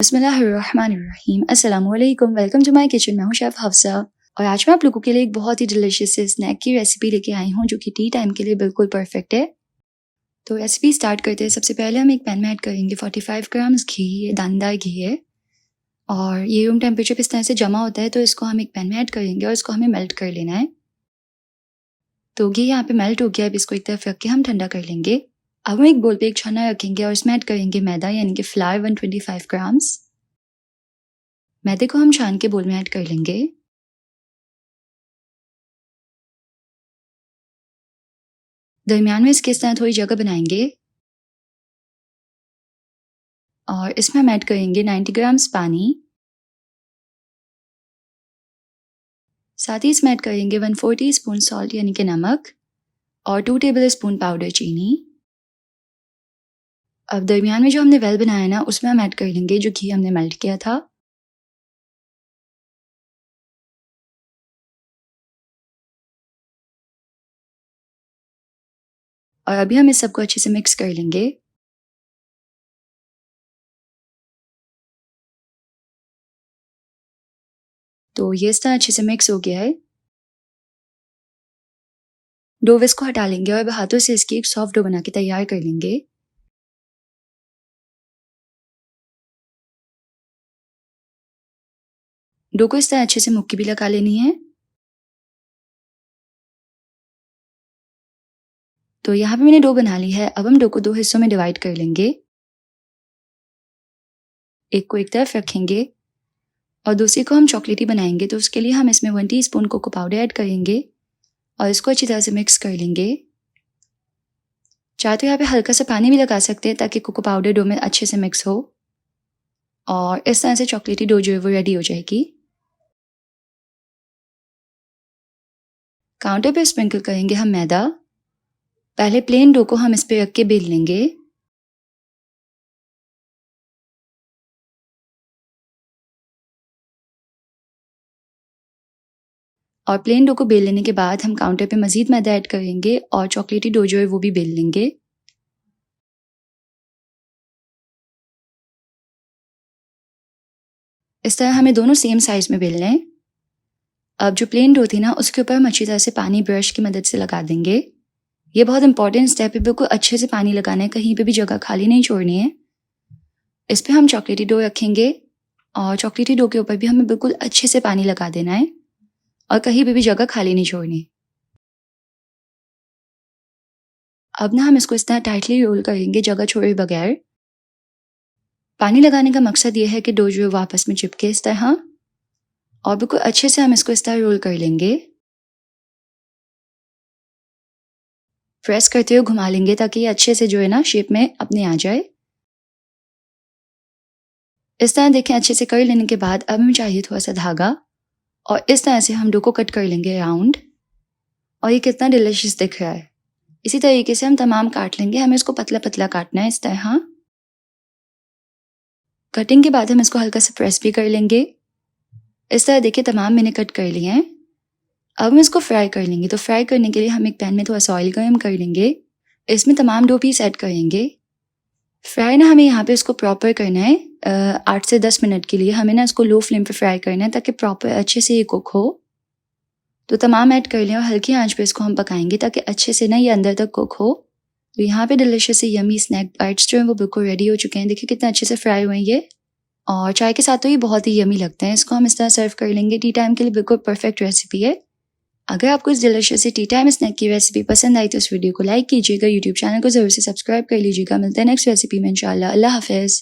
बिस्मिल्लाहिर्रहमानिर्रहीम। अस्सलामुअलैकुम। Welcome to my kitchen. मैं हूँ शेफ़ हफ्सा और आज मैं आप लोगों के लिए एक बहुत ही डिलीशियस से स्नैक की रेसिपी लेके आई हूँ जो कि टी टाइम के लिए बिल्कुल परफेक्ट है। तो रेसिपी स्टार्ट करते हैं। सबसे पहले हम एक पैन में ऐड करेंगे 45 ग्राम्स घी। ये दानेदार घी है और ये रूम टेम्परेचर पे इस तरह से जमा होता है, तो इसको हम एक पैन में ऐड करेंगे और इसको हमें मेल्ट कर लेना है। तो घी यहाँ पे मेल्ट हो गया। अब इसको एक तरफ रख के हम ठंडा कर लेंगे। अब हम एक बोल पे एक छन्ना रखेंगे और इसमें ऐड करेंगे मैदा यानी कि फ्लावर 125 ग्राम्स। मैदे को हम छान के बोल में ऐड कर लेंगे। दरमियान में इसके इस तरह थोड़ी जगह बनाएंगे और इसमें हम ऐड करेंगे 90 ग्राम्स पानी। साथ ही इसमें ऐड करेंगे 1/4 टीस्पून सॉल्ट यानी कि नमक और 2 टेबल स्पून पाउडर चीनी। अब दरमियान में जो हमने वेल बनाया ना, उसमें हम ऐड कर लेंगे जो घी हमने मेल्ट किया था। और अभी हम इस सबको अच्छे से मिक्स कर लेंगे। तो ये इस तरह अच्छे से मिक्स हो गया है। डो विस्क को हटा लेंगे और हाथों से इसकी एक सॉफ्ट डो बना के तैयार कर लेंगे। डो को इस तरह अच्छे से मुक्की भी लगा लेनी है। तो यहाँ पे मैंने डो बना ली है। अब हम डो को 2 हिस्सों में डिवाइड कर लेंगे। एक को एक तरफ रखेंगे और दूसरी को हम चॉकलेटी बनाएंगे। तो उसके लिए हम इसमें 1 टीस्पून कोको पाउडर ऐड करेंगे और इसको अच्छी तरह से मिक्स कर लेंगे। चाहे तो यहाँ पे हल्का सा पानी भी लगा सकते हैं ताकि कोको पाउडर डो में अच्छे से मिक्स हो और इस तरह से चॉकलेटी डो जो है वो रेडी हो जाएगी। काउंटर पे स्प्रिंकल करेंगे हम मैदा। पहले प्लेन डो को हम इस पे रख के बेल लेंगे। और प्लेन डो को बेल लेने के बाद हम काउंटर पे मजीद मैदा ऐड करेंगे और चॉकलेटी डो जो है वो भी बेल लेंगे। इस तरह हमें दोनों सेम साइज में बेलने हैं। अब जो प्लेन डो थी ना, उसके ऊपर हम अच्छी तरह से पानी ब्रश की मदद से लगा देंगे। ये बहुत इंपॉर्टेंट स्टेप है, बिल्कुल अच्छे से पानी लगाना है, कहीं पे भी जगह खाली नहीं छोड़नी है। इस पे हम चॉकलेटी डो रखेंगे और चॉकलेटी डो के ऊपर भी हमें बिल्कुल अच्छे से पानी लगा देना है और कहीं पे भी जगह खाली नहीं छोड़नी। अब ना हम इसको इस तरह टाइटली रोल करेंगे जगह छोड़े बगैर। पानी लगाने का मकसद ये है कि डो जो है वो आपस में चिपके इस तरह, और बिल्कुल अच्छे से हम इसको इस तरह रोल कर लेंगे। प्रेस करते हुए घुमा लेंगे ताकि ये अच्छे से जो है ना शेप में अपने आ जाए। इस तरह देखें अच्छे से कर लेने के बाद अब हमें चाहिए थोड़ा सा धागा और इस तरह से हम डो को कट कर लेंगे राउंड। और ये कितना डिलिशियस दिख रहा है। इसी तरीके से हम तमाम काट लेंगे। हमें इसको पतला पतला काटना है इस तरह। कटिंग के बाद हम इसको हल्का सा प्रेस भी कर लेंगे। इस तरह देखिए तमाम मैंने कट कर लिए हैं। अब हम इसको फ्राई कर लेंगे। तो फ्राई करने के लिए हम एक पैन में थोड़ा सा ऑयल गर्म कर लेंगे। इसमें तमाम डो पीस ऐड करेंगे। फ्राई ना हमें यहाँ पे इसको प्रॉपर करना है 8 से 10 मिनट के लिए। हमें ना इसको लो फ्लेम पे फ्राई करना है ताकि प्रॉपर अच्छे से ये कुक हो। तो तमाम ऐड कर लें और हल्की आंच पे इसको हम पकाएंगे ताकि अच्छे से ना ये अंदर तक कुक हो। तो यहाँ पे डिलिशियस से यमी स्नैक बाइट्स जो हैं वो बिल्कुल रेडी हो चुके हैं। देखिए कितना अच्छे से फ्राई हुए हैं ये, और चाय के साथ तो ये बहुत ही यमी लगते हैं। इसको हम इस तरह सर्व कर लेंगे। टी टाइम के लिए बिल्कुल परफेक्ट रेसिपी है। अगर आपको इस डिलिशियस सी टी टाइम स्नैक की रेसिपी पसंद आई तो इस वीडियो को लाइक कीजिएगा। यूट्यूब चैनल को जरूर से सब्सक्राइब कर लीजिएगा। मिलते हैं नेक्स्ट रेसिपी में इंशाल्लाह। अल्लाह हाफिज़।